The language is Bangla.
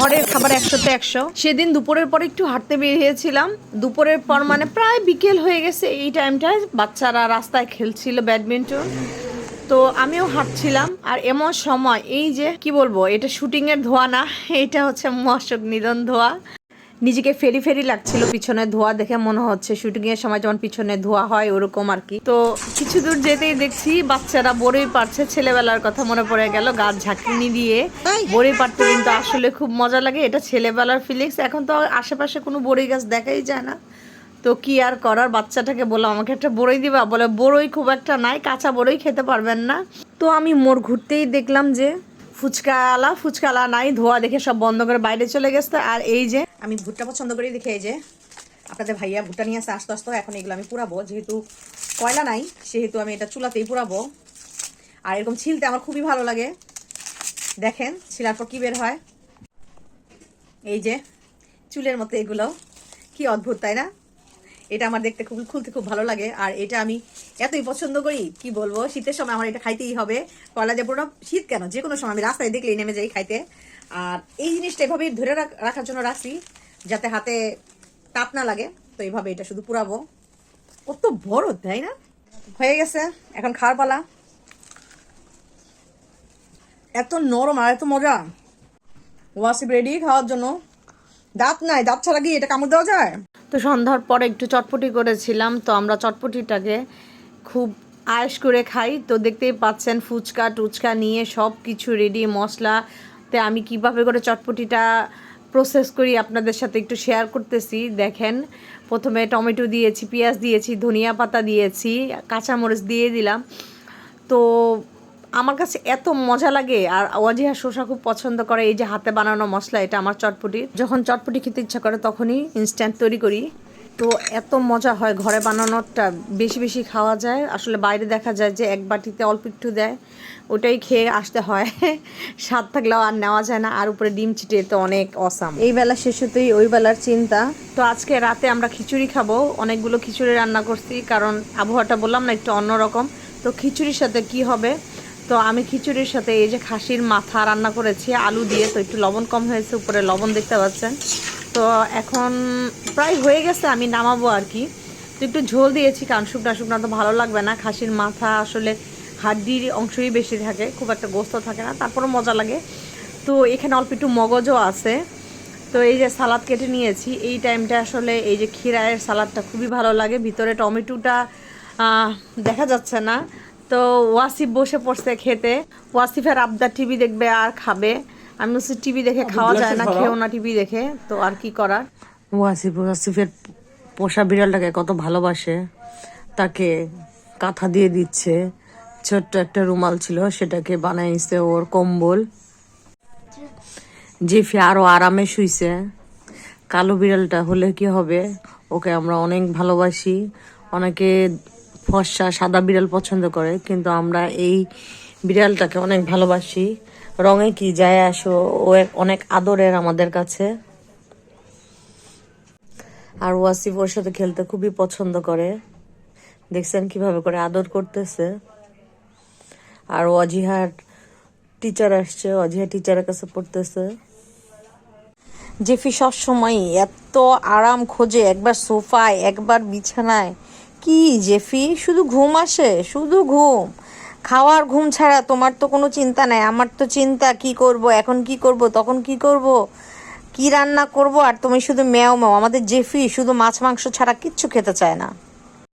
ঘরের খাবার 100তে 100। সেদিন দুপুরের পর একটু হাঁটতে বেরিয়েছিলাম। দুপুরের পর মানে প্রায় বিকেল হয়ে গেছে। এই টাইমটায় বাচ্চারা রাস্তায় খেলছিল ব্যাডমিন্টন, তো আমিও হাঁটছিলাম। আর এমন সময় এই যে কি বলবো, এটা শুটিং এর ধোয়া না, এটা হচ্ছে মশক নিধন ধোয়া। নিজেকে ফেরি ফেরি লাগছিল পিছনে ধোয়া দেখে, মনে হচ্ছে শুটিং এর সময় যেমন পিছনে ধোয়া হয় ওরকম আর কি। তো কিছু দূর যেতেই দেখছি বাচ্চারা বড়ই পারছে। ছেলেবেলার কথা মনে পড়ে গেল, গাছ ঝাঁকুনি দিয়ে বড়ই পারতে কিন্তু আসলে খুব মজা লাগে। এটা ছেলেবেলার ফিলিংস। এখন তো আশেপাশে কোনো বড়ই গাছ দেখাই যায় না, তো কি আর করার। বাচ্চাটাকে বললাম আমাকে একটা বড়ই দিবা, বলে বড়ই খুব একটা নাই, কাঁচা বড়ই খেতে পারবেন না। তো আমি মোড় ঘুরতেই দেখলাম যে ফুচকালা নাই, ধোয়া দেখে সব বন্ধ করে বাইরে চলে গেছে। আর এই যে আমি ভুট্টা পছন্দ করি দেখে এই যে আপনাদের ভাইয়া ভুট্টা নিয়ে আসে আস্তে আস্তে। এখন এগুলো আমি পুরাবো, যেহেতু কয়লা নাই সেহেতু আমি এটা চুলাতেই পুরাবো। আর এরকম ছিলতে আমার খুবই ভালো লাগে। দেখেন ছিলার পর কি বের হয়, এই যে চুলের মতো এগুলো, কি অদ্ভুত তাই না? এটা আমার দেখতে খুলতে খুব ভালো লাগে। আর এটা আমি এতই পছন্দ করি কি বলবো, শীতের সময় আমার এটা খাইতেই হবে। কয়লা যে পুরো শীত কেন, যে কোনো সময় আমি রাস্তায় দেখলেই নেমে যাই খাইতে। আর এই জিনিসটা এভাবে ধরে রাখার জন্য রাখছি যাতে হাতে তাপ না লাগে। তো এইভাবে এটা শুধু পুরাবো। কত বড় তাই না? হয়ে গেছে, এখন খাওয়ার পালা। এত নরম আর এত মজা। ওয়াসিফ রেডি খাওয়ার জন্য। দাঁত নাই, দাঁত ছাড়া কি এটা কামড় দেওয়া যায়? তো সন্ধ্যার পরে একটু চটপটি করেছিলাম, তো আমরা চটপটিটাকে খুব আয়েশ করে খাই। তো দেখতেই পাচ্ছেন ফুচকা টুচকা নিয়ে সব কিছু রেডি। মশলাতে আমি কিভাবে করে চটপটিটা প্রসেস করি আপনাদের সাথে একটু শেয়ার করতেছি। দেখেন, প্রথমে টমেটো দিয়েছি, পেঁয়াজ দিয়েছি, ধনিয়া পাতা দিয়েছি, কাঁচামরিচ দিয়ে দিলাম। তো আমার কাছে এত মজা লাগে। আর ওয়াজিহা শসা খুব পছন্দ করে। এই যে হাতে বানানো মশলা, এটা আমার চটপটি। যখন চটপটি খেতে ইচ্ছা করে তখনই ইনস্ট্যান্ট তৈরি করি। তো এত মজা হয়, ঘরে বানানোটা বেশি বেশি খাওয়া যায়। আসলে বাইরে দেখা যায় যে এক বাটিতে অল্প একটু দেয়, ওটাই খেয়ে আসতে হয়। স্বাদ থাকলেও আর নেওয়া যায় না। আর উপরে ডিম ছিটিয়ে তো অনেক অসাম। এই বেলা শেষ হতেই ওই বেলার চিন্তা। তো আজকে রাতে আমরা খিচুড়ি খাবো। অনেকগুলো খিচুড়ি রান্না করছি, কারণ আবহাওয়াটা বললাম না একটু অন্যরকম। তো খিচুড়ির সাথে কি হবে, তো আমি খিচুড়ির সাথে এই যে খাসির মাথা রান্না করেছি আলু দিয়ে। তো একটু লবণ কম হয়েছে, উপরে লবণ দেখতে পাচ্ছেন। তো এখন প্রায় হয়ে গেছে, আমি নামাবো আর কি। তো একটু ঝোল দিয়েছি, কারণ শুকনা শুকনা তো ভালো লাগবে না। খাসির মাথা আসলে হাড্ডির অংশই বেশি থাকে, খুব একটা গোস্ত থাকে না, তারপরও মজা লাগে। তো এখানে অল্প একটু মগজও আছে। তো এই যে সালাদ কেটে নিয়েছি। এই টাইমটা আসলে এই যে খিরায়ের সালাদটা খুবই ভালো লাগে। ভিতরে টমেটোটা দেখা যাচ্ছে না। তো ওয়াসিফ বসে পড়ছে খেতে। ওয়াসিফের আবদার টিভি দেখবে আর খাবে। আমি বলছি টিভি দেখে খাওয়া যায় না, খেও না টিভি দেখে। তো আর কি করার। ওয়াসিফের পোষা বিড়ালটাকে কত ভালোবাসে, তাকে কাঁথা দিয়ে দিচ্ছে। ছোট্ট একটা রুমাল ছিল, সেটাকে বানাইছে ওর কম্বল। জিফি আরো আরামে শুইছে। কালো বিড়ালটা হলে কি হবে, ওকে আমরা অনেক ভালোবাসি। অনেকে ফর্সা সাদা বিড়াল পছন্দ করে, কিন্তু আমরা এই বিড়ালটাকে অনেক ভালোবাসি। রঙে কি যায় আসো, ও অনেক আদরের আমাদের কাছে। আর ওয়াসিফ ওর সাথে খেলতে খুবই পছন্দ করে। দেখছেন কিভাবে করে আদর করতেছে। আর অজিহার টিচার আসছে, অজিহা টিচারের কাছে পড়তেছে। জেফি সবসময় এত আরাম খোঁজে, একবার সোফায় একবার বিছানায়। কি জেফি, শুধু ঘুম আসে, শুধু ঘুম। খাওয়ার ঘুম ছাড়া তোমার তো কোনো চিন্তা নাই। আমার তো চিন্তা, কি করব এখন, কি করব তখন, কি করব, কি রান্না করব। আর তুমি শুধু ম্যাও ম্যাও। আমাদের জেফি শুধু মাছ মাংস ছাড়া কিচ্ছু খেতে চায় না।